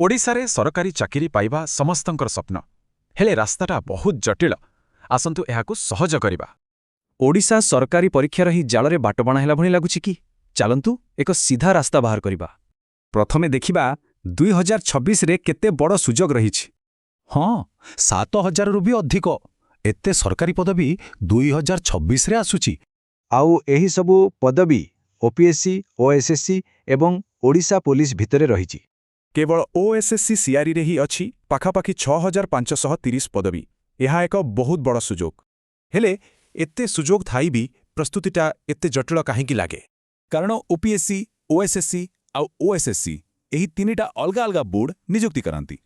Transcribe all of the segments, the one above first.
ओडिशारे सरकारी चाकिरी पाइबा समस्तंकर स्वप्न हेले रास्ताटा बहुत जटिल। आसंतु एहाकु सहज करिबा। ओडिशा सरकारी परीक्षार ही जालरे बाटबणा हेला भणी लागुछि कि चालंतु एक सीधा रास्ता बाहर करिबा। प्रथमे देखिबा 2026 रे केते बड़ सुजोग रहिछि। हाँ 7,000 रु भी अधिक एते सरकारी पदवी 2026 रे आसुछि। आउ एही सबु पदवी ओपीएससी ओएसएससी एवं ओडिशा पुलिस भितरे रहिछि। केवल ओएसएससी सीआरई रे ही अछि पाखापाखि 6,530 पदवी। यह एक बहुत बड़ सुजोग। हेले एते सुजोग थाई भी प्रस्तुतिटा एते जटिल काहेकि लागे? कारण ओपीएससी ओएसएससी आउ ओएसएससी एही तीनिटा अलगा अलगा बोर्ड नियुक्ति करांती।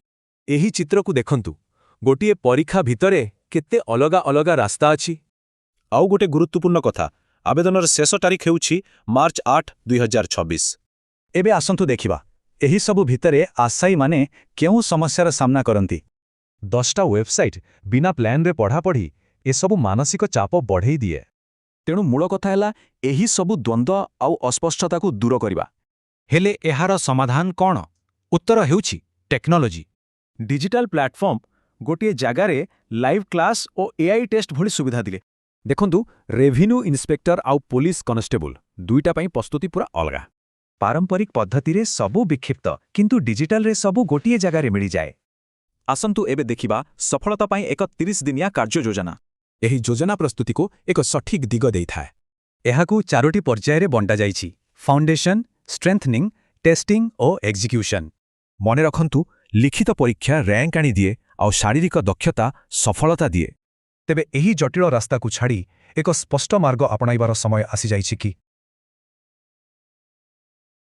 एही चित्रकु देखंतु गोटिए परीक्षा भितरे केते अलगा अलगा रास्ता अछि। आउ गोटे गुरुत्वपूर्ण कथा, आवेदनर शेष तारीख हेउछि मार्च 8, 2026। एबे आसंतु देखिबा एही सबु भितरे आशायी माने केउ समस्यार सामना करंती। 10टा वेबसाइट बिना प्लान रे पढ़ा पढ़ी ए सबु मानसिक चाप बढ़ेई दिए। तेणु मूल कथा हैला एही सबु द्वंद्व आउ अस्पष्टता को दूर करिबा। हेले एहार समाधान कौन? उत्तर हेउछि टेक्नोलोजी। डिजिटल प्लेटफॉर्म गोटे जगारे लाइव क्लास और एआई टेस्ट भली सुविधा दिले। देखंतु रेभिन्यू इन्स्पेक्टर आउ पुलिस कॉन्स्टेबल दुईटा पई प्रस्तुति पूरा अलगा। पारंपरिक पद्धति रे सबु विक्षिप्त किंतु डिजिटल रे सबु गोटिए जगारे मिली जाए। आसंतु एबे देखिबा सफलता पाई एक 30 दिनिया कार्य योजना। एही योजना प्रस्तुति को एक सठिक दिग देइथाय। एहाकु 4टी पर्याय रे बंटा जाइछि: फाउंडेशन, स्ट्रेंथनिंग, टेस्टिंग और एग्जीक्यूशन। मने रखंतु लिखित परीक्षा रैंक आनी दिए आउ शारीरिक दक्षता सफलता दिए। तेबे एही जटिल रास्ता को छाड़ी एक स्पष्ट मार्ग अपनाइबार समय आसी जाइछि कि